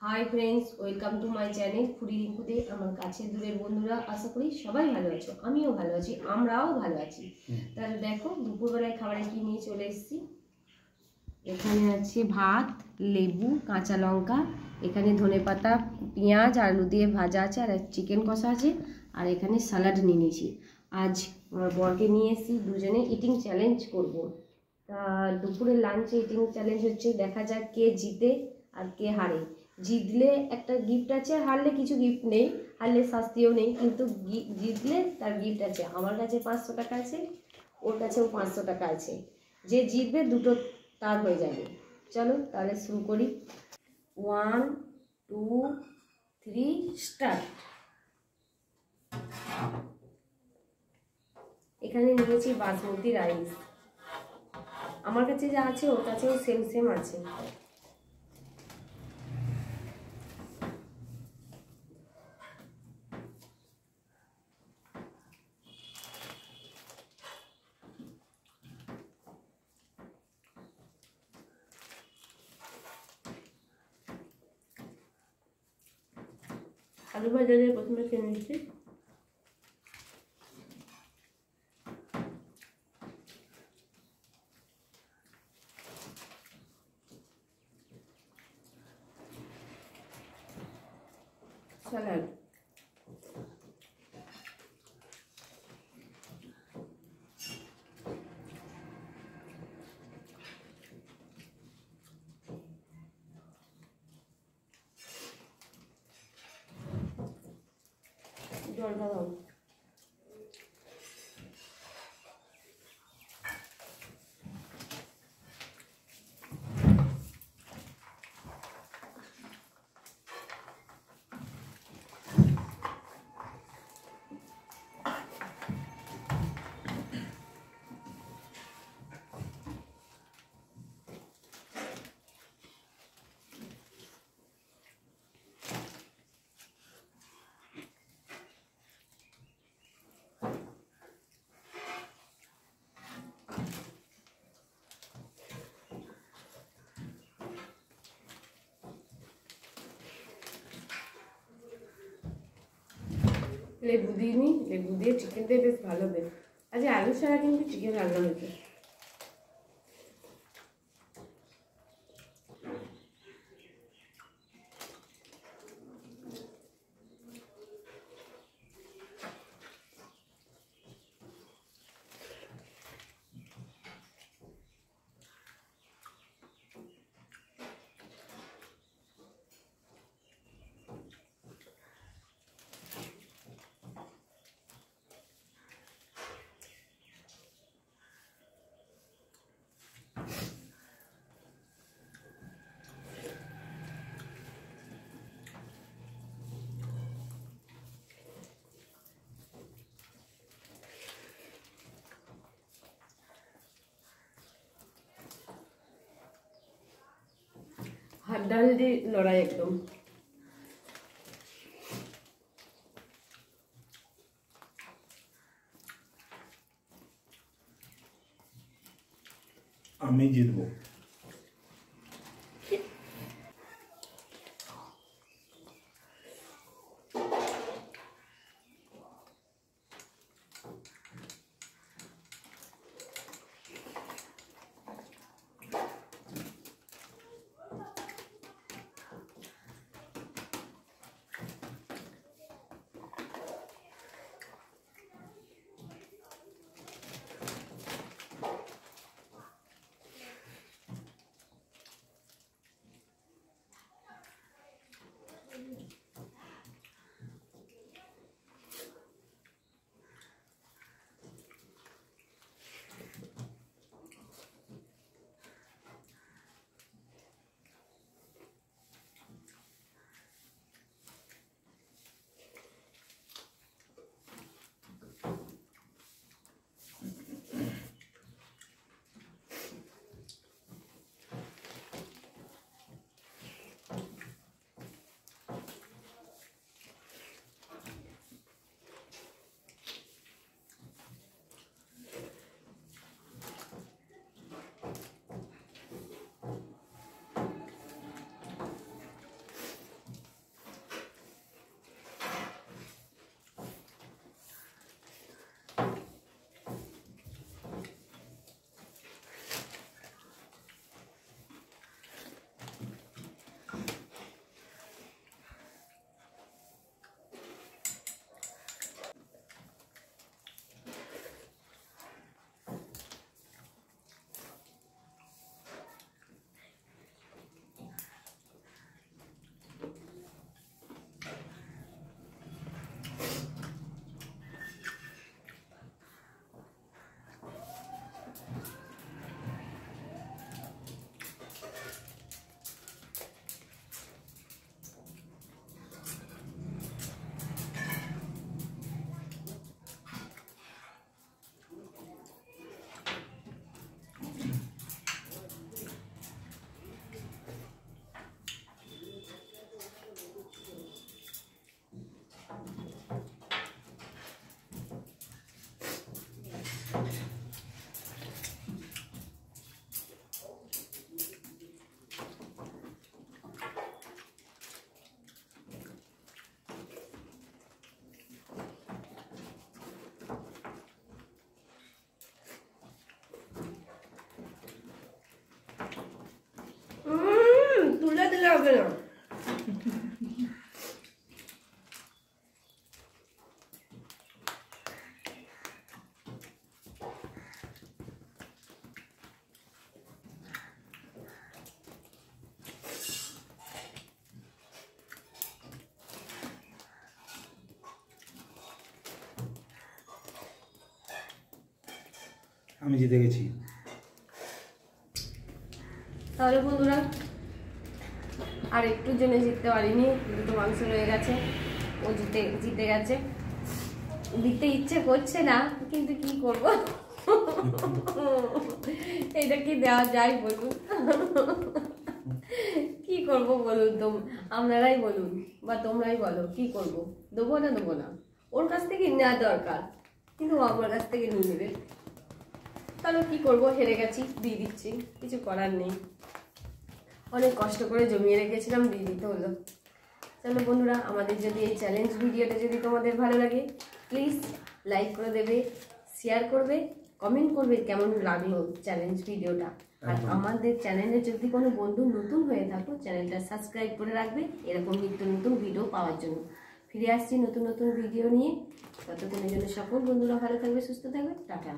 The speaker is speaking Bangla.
High friends, welcome to my channel foodie রিঙ্কুতে। আমার কাছে দূরের বন্ধুরা, আশা করি সবাই ভালো আছো, আমিও ভালো আছি, আমরাও ভালো আছি। তাহলে দেখো দুপুরবেলায় খাবারে কি নিয়ে চলে এসেছি। এখানে আছে ভাত, লেবু, কাঁচা লঙ্কা, এখানে ধনেপাতা, পেঁয়াজ, আলু দিয়ে ভাজা আছে, আর চিকেন কষা আছে, আর এখানে স্যালাড নিয়ে নিয়েছি। আজ আমার বরকে নিয়ে এসেছি, দুজনে ইটিং চ্যালেঞ্জ করব। তা দুপুরের লাঞ্চে ইটিং চ্যালেঞ্জ হচ্ছে, দেখা যাক কে জিতে আর কে হারে। জিতলে একটা গিফট আছে, আর হারলে কিছু গিফট নেই, হারলে শাস্তিও নেই, কিন্তু জিতলে তার গিফট আছে। আমার কাছে 500 টাকা আছে, ওর কাছেও 500 টাকা আছে। যে জিতবে দুটো তার হয়ে যাবে। চলো তাহলে শুরু করি। 1 2 3 স্টার্ট। এখানে নিয়েছি বাসমতি রাইস। আমার কাছে যা আছে ওর কাছেও সেম সেম আছে। আলু ভাজা দিয়ে প্রথমে খেয়ে নিচ্ছি। স্যালাড, জল খাওয়া, লেবু দিইনি, লেবু দিয়ে চিকেনটা বেশ ভালো দেয়। আজ আলু ছাড়া কিন্তু চিকেন রান্না হয়েছে। হাড্ডাহাড্ডি লড়াই একদম। আমি জিতবো। হবে না। আমি জিতে গেছি। তাহলে বন্ধুরা আর একটু জন্য জিততে পারিনি, দুটো মাংস রয়ে গেছে, ও জিতে গেছে। দিতে ইচ্ছে করছে না, কিন্তু কি করব, এটা কি দেওয়া যায় বলুন? কি করব বলুন তো, আপনারাই বলুন বা তোমরাই বলো, কি করব? দেবো না দেবো না? ওর কাছ থেকে নেওয়া দরকার, কিন্তু আমার কাছ থেকে নিয়ে নেবে। তাহলে কি করব, হেরে গেছি, দিয়ে দিচ্ছি, কিছু করার নেই। অনেক কষ্ট করে জমিয়ে রেখেছিলাম, দিয়ে দিতে হলো। চলো বন্ধুরা, আমাদের যদি এই চ্যালেঞ্জ ভিডিওটা যদি তোমাদের ভালো লাগে, প্লিজ লাইক করে দেবে, শেয়ার করবে, কমেন্ট করবে কেমন লাগলো চ্যালেঞ্জ ভিডিওটা। আর আমাদের চ্যানেলে যদি কোনো বন্ধু নতুন হয়ে থাকো, চ্যানেলটা সাবস্ক্রাইব করে রাখবে এরকম নিত্য নতুন ভিডিও পাওয়ার জন্য। ফিরে আসছি নতুন নতুন ভিডিও নিয়ে। ততদিনের জন্য সকল বন্ধুরা ভালো থাকবে, সুস্থ থাকবে, টাটা।